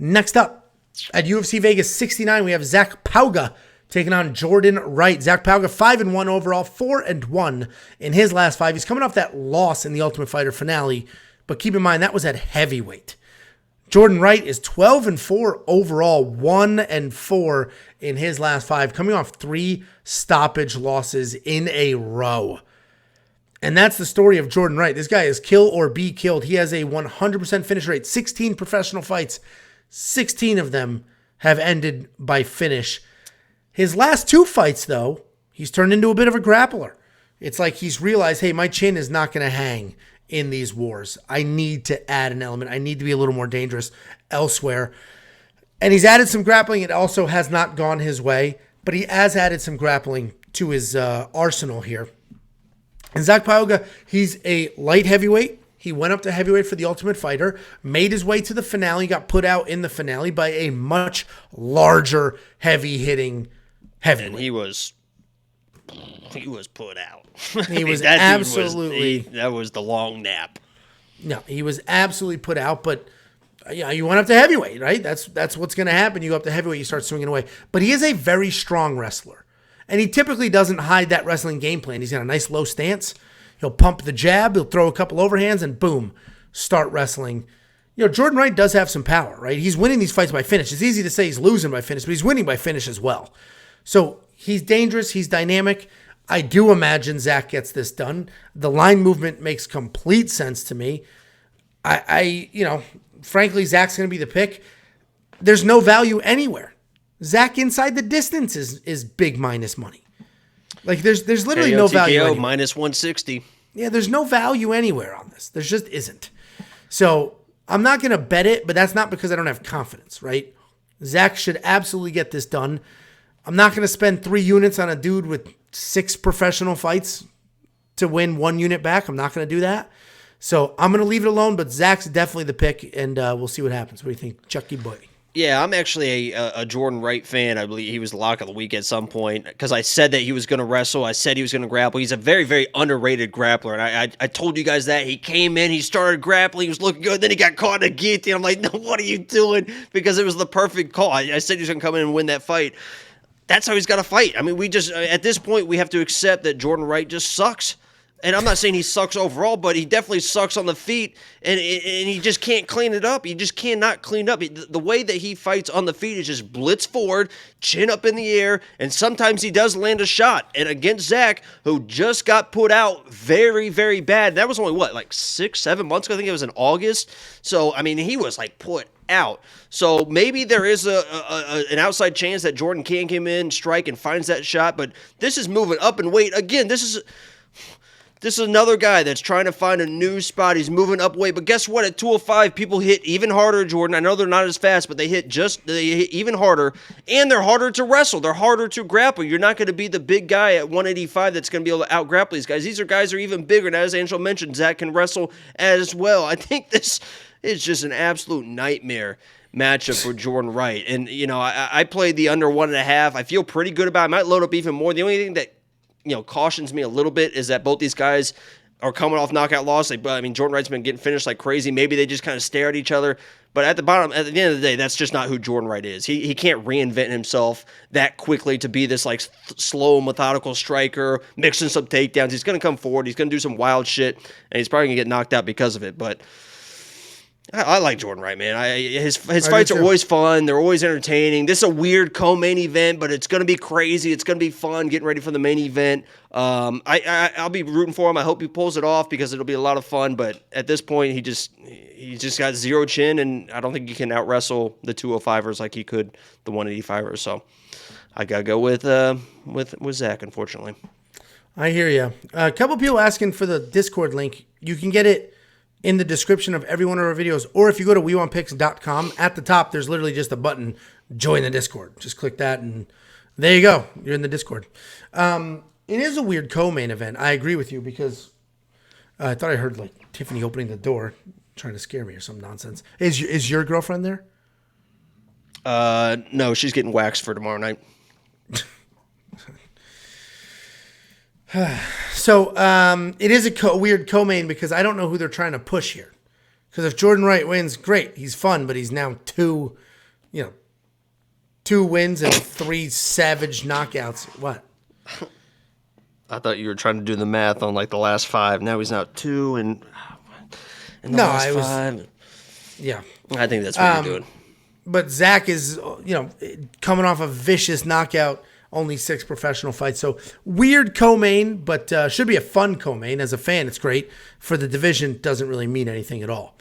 Next up, at UFC Vegas 69, we have Zac Pauga taking on Jordan Wright. Zac Pauga, 5-1 overall, 4-1 in his last 5. He's coming off that loss in the Ultimate Fighter finale, but keep in mind, that was at heavyweight. Jordan Wright is 12-4 overall, 1-4 in his last 5, coming off 3 stoppage losses in a row. And that's the story of Jordan Wright. This guy is kill or be killed. He has a 100% finish rate, 16 professional fights, 16 of them have ended by finish. His last 2 fights, though, he's turned into a bit of a grappler. It's like he's realized, hey, my chin is not going to hang in these wars. I need to add an element. I need to be a little more dangerous elsewhere. And he's added some grappling. It also has not gone his way, but he has added some grappling to his arsenal here. And Zac Pauga, he's a light heavyweight. He went up to heavyweight for the Ultimate Fighter, made his way to the finale, got put out in the finale by a much larger, heavy-hitting heavyweight. And he was put out. He was absolutely... that was the long nap. No, he was absolutely put out, but you went up to heavyweight, right? That's what's going to happen. You go up to heavyweight, you start swinging away. But he is a very strong wrestler, and he typically doesn't hide that wrestling game plan. He's got a nice low stance. He'll pump the jab, he'll throw a couple overhands, and boom, start wrestling. Jordan Wright does have some power, right? He's winning these fights by finish. It's easy to say he's losing by finish, but he's winning by finish as well. So he's dangerous, he's dynamic. I do imagine Zac gets this done. The line movement makes complete sense to me. Frankly, Zac's going to be the pick. There's no value anywhere. Zac inside the distance is big minus money. Like there's literally no value anywhere. Minus 160. Yeah, there's no value anywhere on this. There just isn't. So I'm not going to bet it, but that's not because I don't have confidence, right? Zac should absolutely get this done. I'm not going to spend 3 units on a dude with 6 professional fights to win 1 unit back. I'm not going to do that. So I'm going to leave it alone, but Zac's definitely the pick, and we'll see what happens. What do you think, Chucky boy? Yeah, I'm actually a Jordan Wright fan. I believe he was the lock of the week at some point because I said that he was going to wrestle. I said he was going to grapple. He's a very, very underrated grappler, and I told you guys that. He came in, he started grappling, he was looking good, then he got caught in a guillotine. I'm like, no, what are you doing? Because it was the perfect call. I said he was going to come in and win that fight. That's how he's got to fight. I mean, we just, at this point, we have to accept that Jordan Wright just sucks. And I'm not saying he sucks overall, but he definitely sucks on the feet, and he just can't clean it up. He just cannot clean it up. The way that he fights on the feet is just blitz forward, chin up in the air, and sometimes he does land a shot. And against Zac, who just got put out very, very bad. That was only, 6-7 months ago? I think it was in August. So, I mean, he was, put out. So maybe there is an outside chance that Jordan can come in, strike, and finds that shot, but this is moving up in weight. Again, this is another guy that's trying to find a new spot. He's moving up weight. But guess what? At 205, people hit even harder, Jordan. I know they're not as fast, but they hit even harder. And they're harder to wrestle. They're harder to grapple. You're not going to be the big guy at 185 that's going to be able to out-grapple these guys. These guys are even bigger. And as Angel mentioned, Zac can wrestle as well. I think this is just an absolute nightmare matchup for Jordan Wright. And, I played the under 1.5. I feel pretty good about it. I might load up even more. The only thing that cautions me a little bit is that both these guys are coming off knockout loss. Jordan Wright's been getting finished like crazy. Maybe they just kind of stare at each other. But at the end of the day, that's just not who Jordan Wright is. He can't reinvent himself that quickly to be this slow, methodical striker, mixing some takedowns. He's going to come forward. He's going to do some wild shit, and he's probably going to get knocked out because of it. But I like Jordan Wright, man. His fights are always fun. They're always entertaining. This is a weird co-main event, but it's going to be crazy. It's going to be fun getting ready for the main event. I'll be rooting for him. I hope he pulls it off because it'll be a lot of fun. But at this point, he just got zero chin, and I don't think he can out-wrestle the 205ers like he could the 185ers. So I got to go with Zac, unfortunately. I hear you. A couple people asking for the Discord link. You can get it in the description of every one of our videos, or if you go to WeWantPicks.com, at the top, there's literally just a button, join the Discord. Just click that, and there you go. You're in the Discord. It is a weird co-main event. I agree with you because I thought I heard Tiffany opening the door, trying to scare me or some nonsense. Is your girlfriend there? No, she's getting waxed for tomorrow night. So it is a weird co-main because I don't know who they're trying to push here. Because if Jordan Wright wins, great. He's fun, but he's now too you know, 2 wins and 3 savage knockouts. What? I thought you were trying to do the math on like the last 5. Now he's now 2 and in the No, last I was 5. yeah. I think that's what you're doing. But Zach is, coming off a vicious knockout, only 6 professional fights. So weird co-main, but should be a fun co-main. As a fan, it's great. For the division, doesn't really mean anything at all.